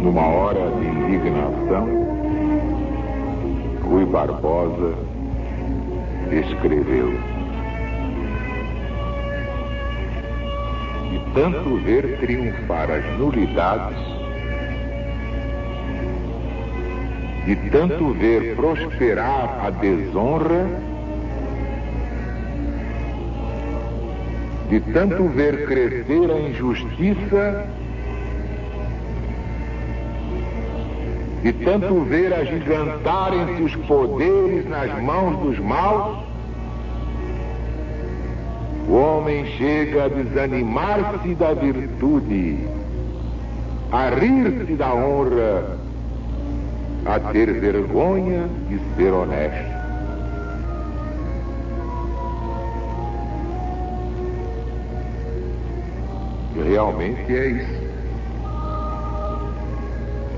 Numa hora de indignação, Rui Barbosa escreveu: de tanto ver triunfar as nulidades, de tanto ver prosperar a desonra, de tanto ver crescer a injustiça, de tanto ver agigantarem-se os poderes nas mãos dos maus, o homem chega a desanimar-se da virtude, a rir-se da honra, a ter vergonha de ser honesto. E realmente é isso.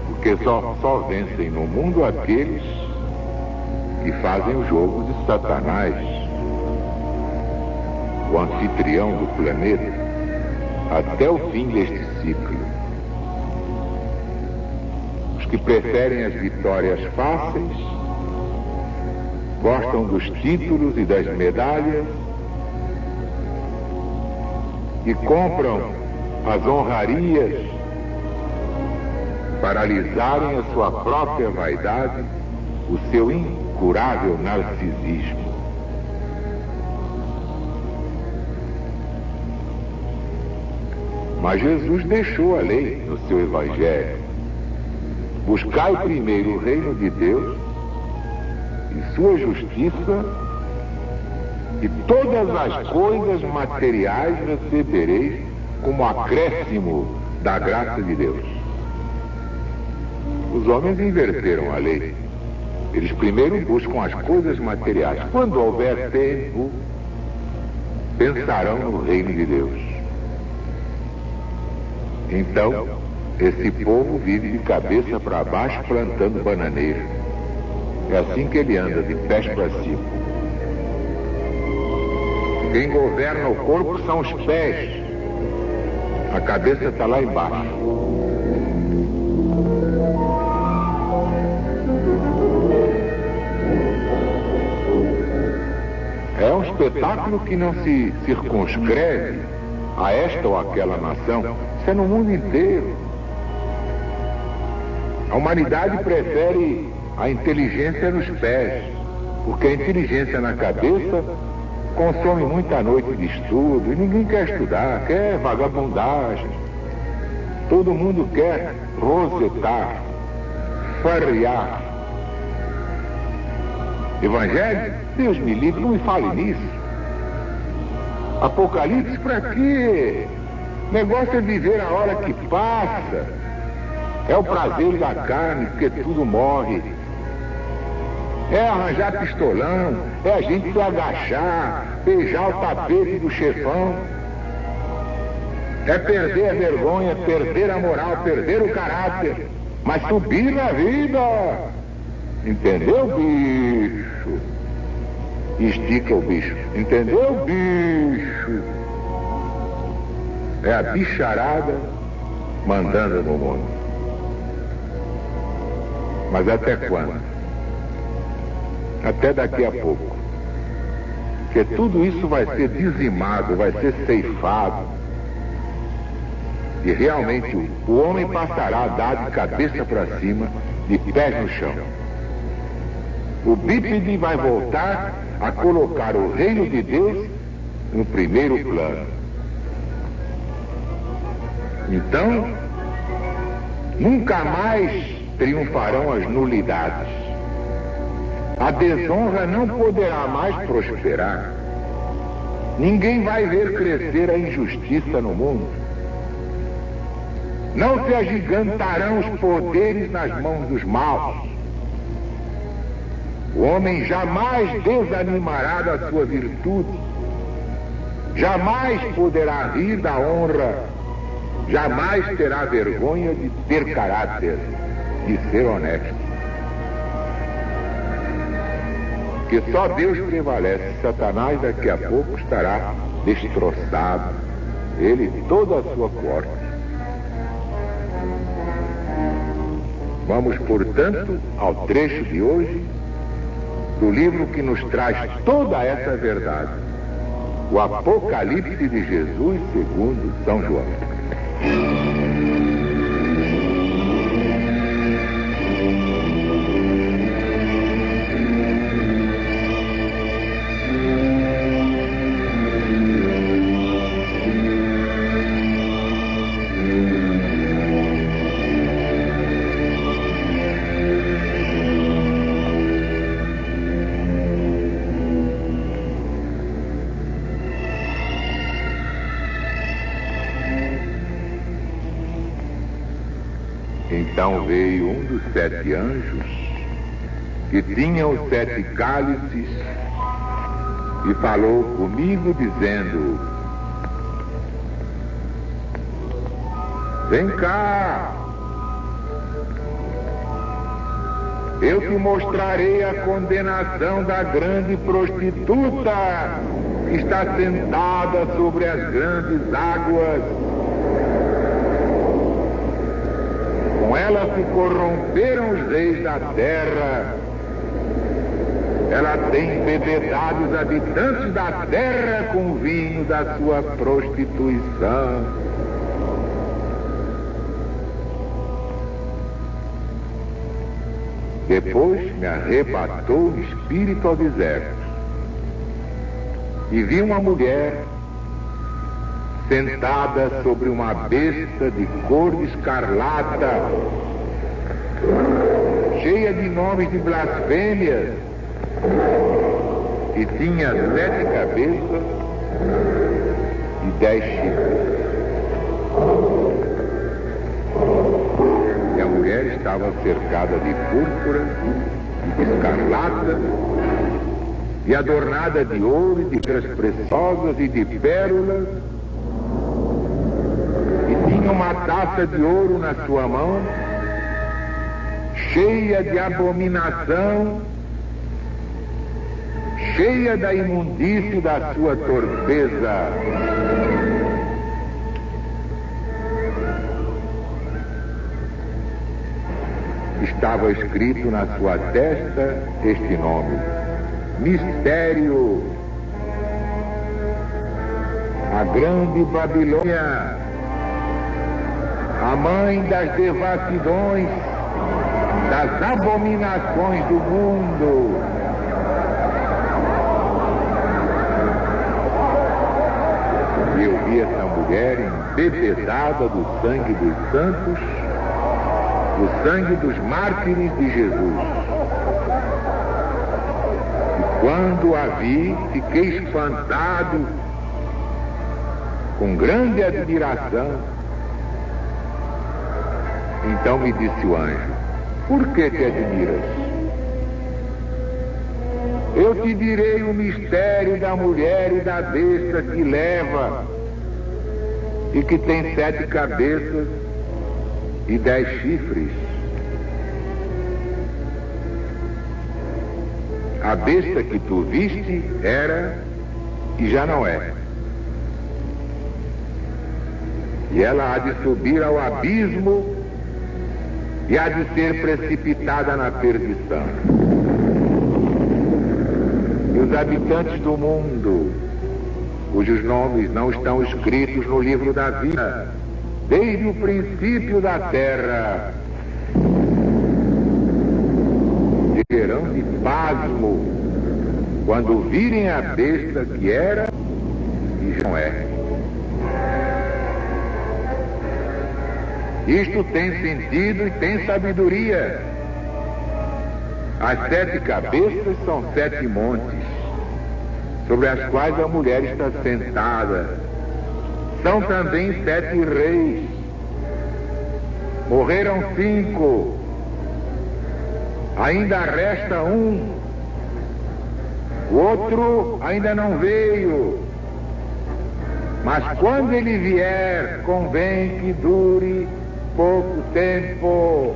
Porque só vencem no mundo aqueles que fazem o jogo de Satanás, o anfitrião do planeta, até o fim deste ciclo. Os que preferem as vitórias fáceis, gostam dos títulos e das medalhas e compram as honrarias para alisarem a sua própria vaidade, o seu incurável narcisismo. Mas Jesus deixou a lei no seu Evangelho. Buscai primeiro o reino de Deus e sua justiça, e todas as coisas materiais recebereis como acréscimo da graça de Deus. Os homens inverteram a lei. Eles primeiro buscam as coisas materiais. Quando houver tempo, pensarão no reino de Deus. Então, esse povo vive de cabeça para baixo plantando bananeira. É assim que ele anda, de pés para cima. Quem governa o corpo são os pés. A cabeça está lá embaixo. É um espetáculo que não se circunscreve a esta ou aquela nação. Isso é no mundo inteiro. A humanidade prefere a inteligência nos pés, porque a inteligência na cabeça consome muita noite de estudo e ninguém quer estudar, quer vagabundagem. Todo mundo quer rosetar, farrear. Evangelho? Deus me livre, não me fale nisso. Apocalipse para quê? O negócio é viver a hora que passa. É o prazer da carne, porque tudo morre. É arranjar pistolão, é a gente se agachar, beijar o tapete do chefão. É perder a vergonha, perder a moral, perder o caráter, mas subir na vida. Entendeu, bicho? Estica o bicho. Entendeu, bicho? É a bicharada mandando no mundo. Mas até quando? Até daqui a pouco. Porque tudo isso vai ser dizimado, vai ser ceifado. E realmente o homem passará a dar de cabeça para cima, de pés no chão. O bípede vai voltar a colocar o reino de Deus no primeiro plano. Então, nunca mais triunfarão as nulidades. A desonra não poderá mais prosperar. Ninguém vai ver crescer a injustiça no mundo. Não se agigantarão os poderes nas mãos dos maus. O homem jamais desanimará da sua virtude, jamais poderá rir da honra, jamais terá vergonha de ter caráter, de ser honesto. Porque só Deus prevalece. Satanás daqui a pouco estará destroçado, ele e toda a sua corte. Vamos, portanto, ao trecho de hoje do livro que nos traz toda essa verdade. O Apocalipse de Jesus segundo São João. Então veio um dos 7 anjos, que tinha os 7 cálices, e falou comigo, dizendo: vem cá, eu te mostrarei a condenação da grande prostituta, que está sentada sobre as grandes águas. Com ela se corromperam os reis da terra. Ela tem embebedado os habitantes da terra com o vinho da sua prostituição. Depois me arrebatou o espírito ao deserto e vi uma mulher sentada sobre uma besta de cor escarlata, cheia de nomes de blasfêmias, e tinha 7 cabeças e 10 chifres. E a mulher estava cercada de púrpura e de escarlata, e adornada de ouro e de pedras preciosas e de pérolas, tinha uma taça de ouro na sua mão, cheia de abominação, cheia da imundície da sua torpeza. Estava escrito na sua testa este nome: Mistério, a grande Babilônia, a mãe das devassidões, das abominações do mundo. E eu vi essa mulher embebedada do sangue dos santos, do sangue dos mártires de Jesus. E quando a vi, fiquei espantado, com grande admiração. Então me disse o anjo: por que te admiras? Eu te direi o mistério da mulher e da besta que leva e que tem 7 cabeças e 10 chifres. A besta que tu viste era e já não é. E ela há de subir ao abismo e há de ser precipitada na perdição. E os habitantes do mundo, cujos nomes não estão escritos no livro da vida, desde o princípio da terra, viverão de pasmo quando virem a besta que era e já não é. Isto tem sentido e tem sabedoria. As 7 cabeças são 7 montes, sobre as quais a mulher está sentada. São também 7 reis. Morreram 5. Ainda resta um. O outro ainda não veio. Mas quando ele vier, convém que dure pouco tempo.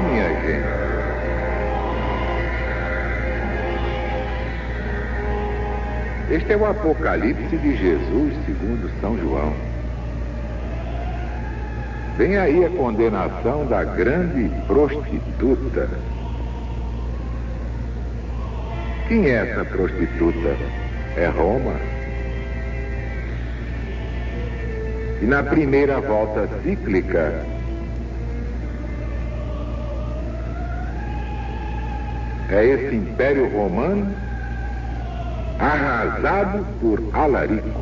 minha gente. Este é o Apocalipse de Jesus segundo São João. Vem aí a condenação da grande prostituta. Quem é essa prostituta? É Roma. E na primeira volta cíclica, é esse Império Romano arrasado por Alarico.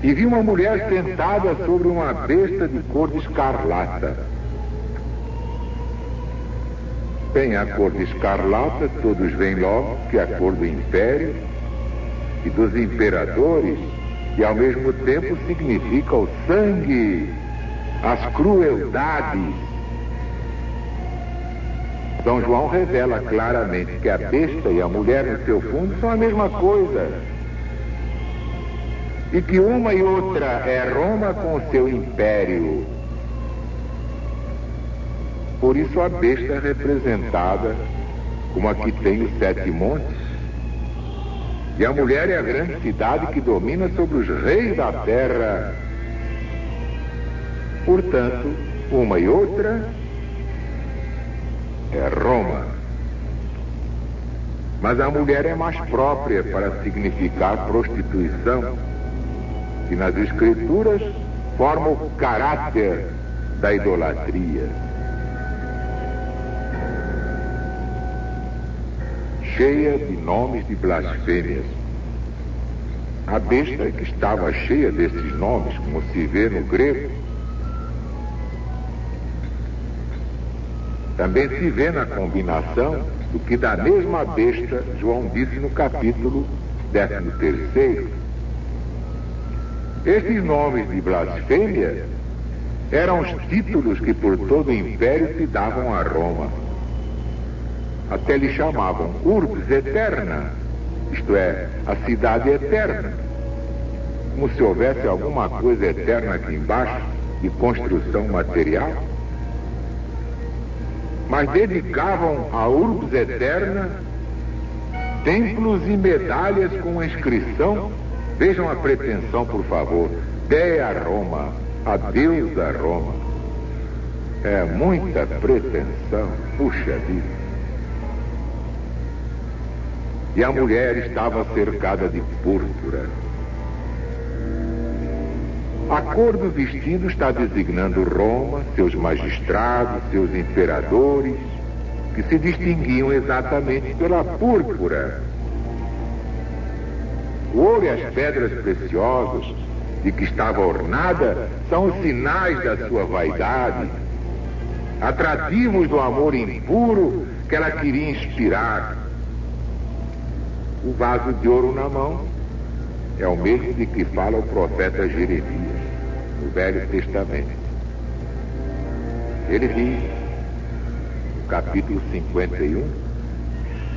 E vi uma mulher sentada sobre uma besta de cor de escarlata. Bem, a cor de escarlata, todos veem logo que é a cor do império e dos imperadores, e ao mesmo tempo significa o sangue, as crueldades. São João revela claramente que a besta e a mulher no seu fundo são a mesma coisa. E que uma e outra é Roma com o seu império. Por isso a besta é representada como a que tem os 7 montes. E a mulher é a grande cidade que domina sobre os reis da terra. Portanto, uma e outra é Roma. Mas a mulher é mais própria para significar prostituição, que nas Escrituras forma o caráter da idolatria. Cheia de nomes de blasfêmias. A besta que estava cheia desses nomes, como se vê no grego, também se vê na combinação do que da mesma besta João disse no capítulo 13º. Esses nomes de blasfêmia eram os títulos que por todo o império se davam a Roma. Até lhe chamavam Urbs Eterna, isto é, a cidade eterna, como se houvesse alguma coisa eterna aqui embaixo, de construção material. Mas dedicavam a Urbs Eterna templos e medalhas com a inscrição, vejam a pretensão, por favor, Dea Roma, a deusa Roma. É muita pretensão, puxa vida. E a mulher estava cercada de púrpura. A cor do vestido está designando Roma, seus magistrados, seus imperadores, que se distinguiam exatamente pela púrpura. O ouro e as pedras preciosas de que estava ornada são os sinais da sua vaidade, atrativos do amor impuro que ela queria inspirar. O vaso de ouro na mão é o mesmo de que fala o profeta Jeremias, no Velho Testamento. Ele diz, no capítulo 51,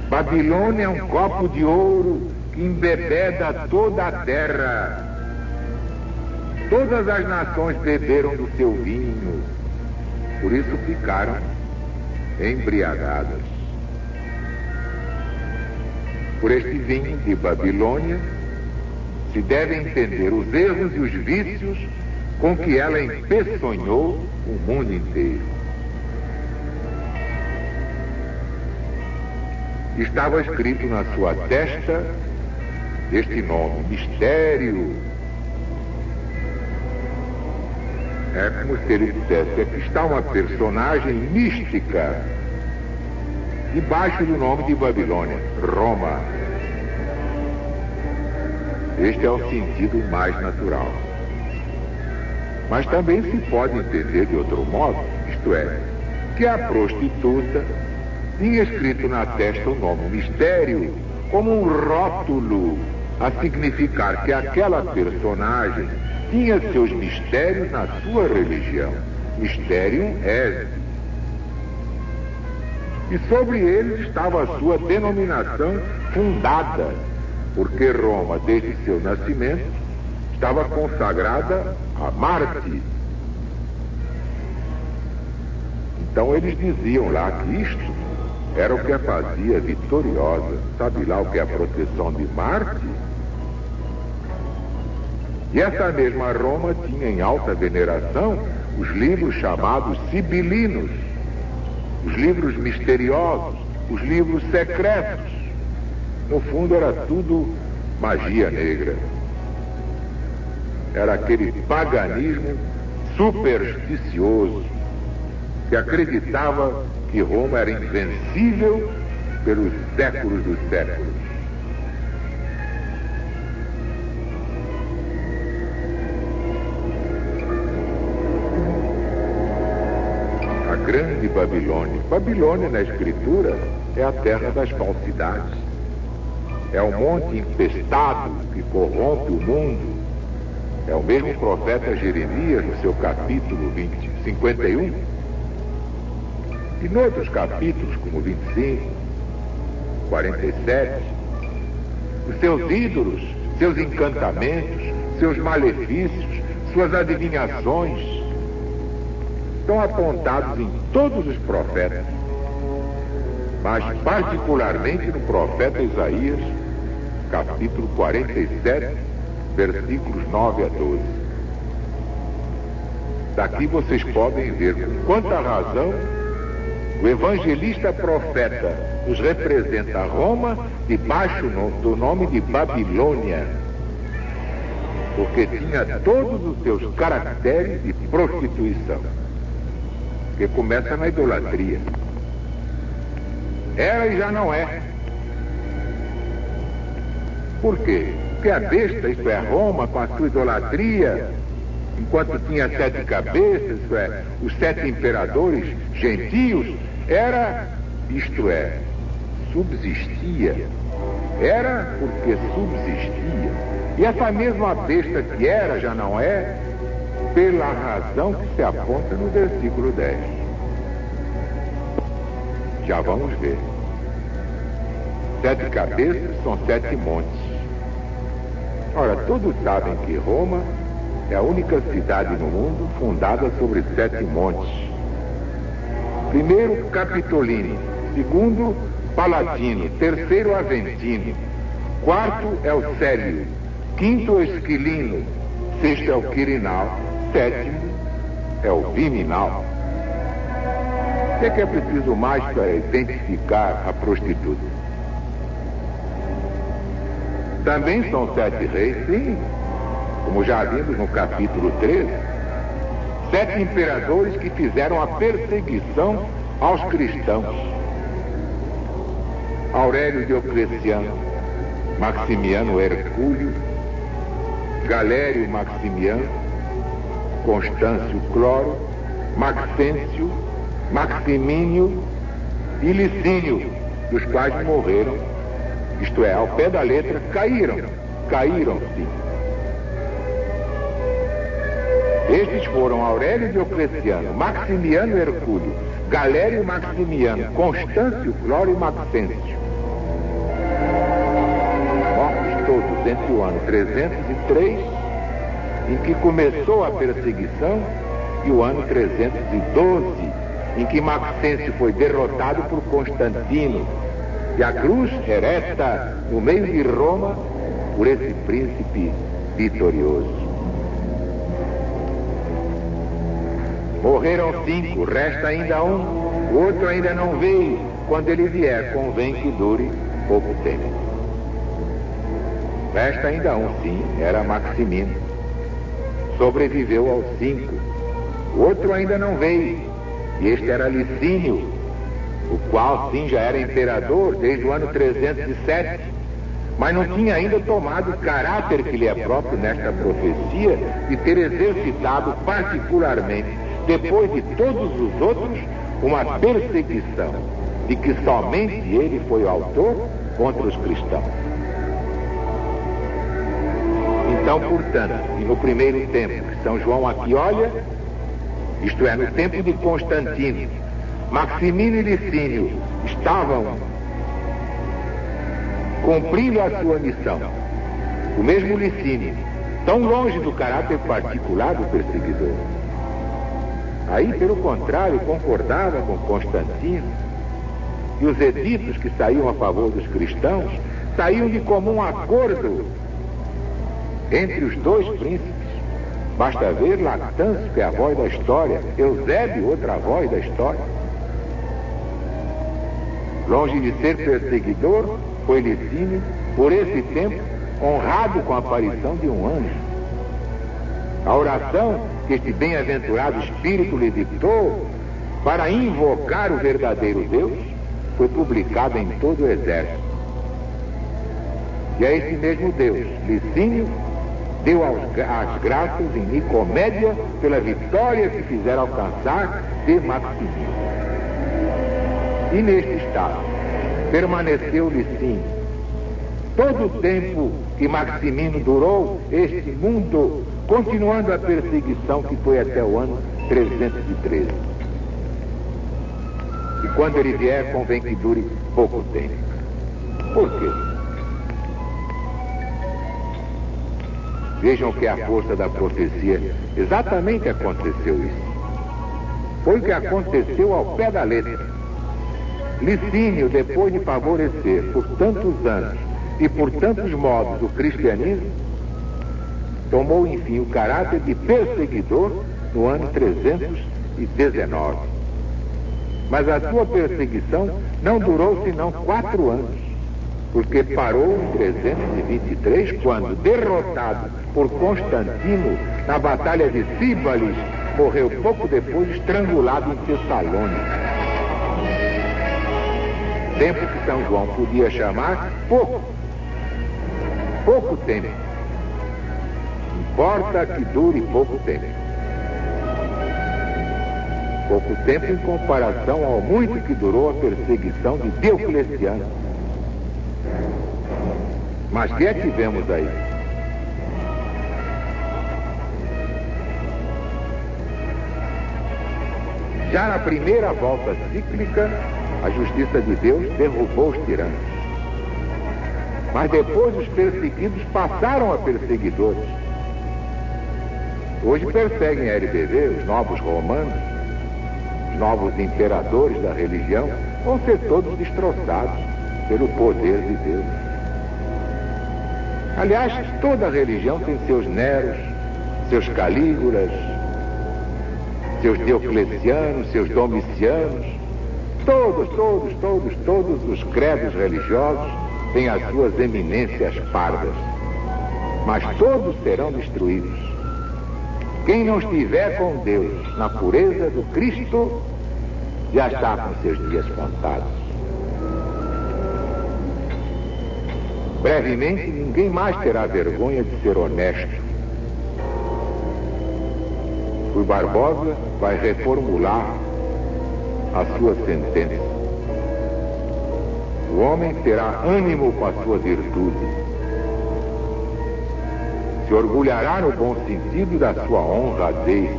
Babilônia é um copo de ouro que embebeda toda a terra. Todas as nações beberam do seu vinho, por isso ficaram embriagadas. Por este vinho de Babilônia se devem entender os erros e os vícios com que ela empeçonhou o mundo inteiro. Estava escrito na sua testa este nome, mistério. É como se ele dissesse, aqui está uma personagem mística debaixo do nome de Babilônia, Roma. Este é o sentido mais natural. Mas também se pode entender de outro modo, isto é, que a prostituta tinha escrito na testa o nome mistério como um rótulo a significar que aquela personagem tinha seus mistérios na sua religião. Mistério é. E sobre eles estava a sua denominação fundada, porque Roma, desde seu nascimento, estava consagrada a Marte. Então eles diziam lá que isto era o que a fazia vitoriosa. Sabe lá o que é a proteção de Marte? E essa mesma Roma tinha em alta veneração os livros chamados sibilinos, os livros misteriosos, os livros secretos. No fundo era tudo magia negra. Era aquele paganismo supersticioso que acreditava que Roma era invencível pelos séculos dos séculos. A grande Babilônia. Babilônia na Escritura é a terra das falsidades. É um monte infestado que corrompe o mundo. É o mesmo profeta Jeremias, no seu capítulo 51, e em outros capítulos, como 25, 47, os seus ídolos, seus encantamentos, seus malefícios, suas adivinhações, estão apontados em todos os profetas, mas particularmente no profeta Isaías, capítulo 47, versículos 9 a 12. Daqui vocês podem ver com quanta razão o evangelista profeta nos representa Roma debaixo do nome de Babilônia, porque tinha todos os seus caracteres de prostituição, que começa na idolatria. Era e já não é. Por quê? Porque a besta, isto é, Roma, com a sua idolatria, enquanto tinha 7 cabeças, isto é, os 7 imperadores gentios, era, isto é, subsistia. Era porque subsistia. E essa mesma besta que era, já não é, pela razão que se aponta no versículo 10. Já vamos ver. 7 cabeças são 7 montes. Ora, todos sabem que Roma é a única cidade no mundo fundada sobre 7 montes. Primeiro, Capitoline. Segundo, Palatino. Terceiro, Aventino. Quarto é o Célio. Quinto, o Esquilino. Sexto é o Quirinal. Sétimo é o Viminal. O que é preciso mais para identificar a prostituta? Também são 7 reis, sim, como já vimos no capítulo 13, 7 imperadores que fizeram a perseguição aos cristãos. Aurélio Diocleciano, Maximiano Hercúleo, Galério Maximiano, Constâncio Cloro, Maxêncio, Maximínio e Licínio, dos quais morreram, isto é, ao pé da letra, caíram sim. Estes foram Aurélio Diocleciano, Maximiano Hercúleo, Galério Maximiano, Constâncio Cloro e Maxêncio. Mortos todos entre o ano 303, em que começou a perseguição, e o ano 312, em que Maxêncio foi derrotado por Constantino, e a cruz ereta no meio de Roma por esse príncipe vitorioso. Morreram 5, resta ainda um, o outro ainda não veio. Quando ele vier, convém que dure pouco tempo. Resta ainda um, sim, era Maximino. Sobreviveu aos 5. O outro ainda não veio, e este era Licínio, o qual sim já era imperador desde o ano 307, mas não tinha ainda tomado o caráter que lhe é próprio nesta profecia de ter exercitado particularmente, depois de todos os outros, uma perseguição de que somente ele foi o autor contra os cristãos. Então, portanto, e no primeiro tempo que São João aqui olha, isto é, no tempo de Constantino, Maximino e Licínio estavam cumprindo a sua missão. O mesmo Licínio, tão longe do caráter particular do perseguidor. Aí, pelo contrário, concordava com Constantino, e os editos que saíam a favor dos cristãos saíam de comum acordo entre os dois príncipes. Basta ver Lactâncio, que é a voz da história, Eusébio, outra voz da história. Longe de ser perseguidor, foi Licínio, por esse tempo, honrado com a aparição de um anjo. A oração que este bem-aventurado Espírito lhe dictou para invocar o verdadeiro Deus foi publicada em todo o exército. E é esse mesmo Deus, Licínio, deu as graças em Nicomédia pela vitória que fizeram alcançar de Maximino. E neste estado permaneceu Licínio todo o tempo que Maximino durou este mundo, continuando a perseguição que foi até o ano 313. E quando ele vier, convém que dure pouco tempo. Por quê? Vejam que a força da profecia exatamente aconteceu isso. Foi o que aconteceu ao pé da letra. Licínio, depois de favorecer por tantos anos e por tantos modos o cristianismo, tomou enfim o caráter de perseguidor no ano 319. Mas a sua perseguição não durou senão 4 anos, porque parou em 323, quando, derrotado por Constantino na batalha de Cíbales, morreu pouco depois estrangulado em Tessalônica. Tempo que São João podia chamar pouco tempo. Importa que dure pouco tempo. Pouco tempo em comparação ao muito que durou a perseguição de Diocleciano. Mas o que é que vemos aí? Já na primeira volta cíclica, a justiça de Deus derrubou os tiranos. Mas depois os perseguidos passaram a perseguidores. Hoje perseguem a LBV, os novos romanos, os novos imperadores da religião, vão ser todos destroçados pelo poder de Deus. Aliás, toda religião tem seus Neros, seus Calígulas, seus Dioclecianos, seus Domicianos. Todos os credos religiosos têm as suas eminências pardas. Mas todos serão destruídos. Quem não estiver com Deus na pureza do Cristo, já está com seus dias contados. Brevemente, ninguém mais terá vergonha de ser honesto. O Barbosa vai reformular a sua sentença. O homem terá ânimo com a sua virtude. Se orgulhará no bom sentido da sua honradez.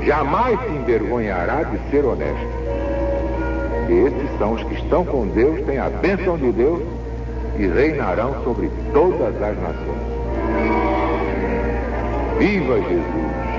Jamais se envergonhará de ser honesto. E esses são os que estão com Deus, têm a bênção de Deus e reinarão sobre todas as nações. Viva Jesus!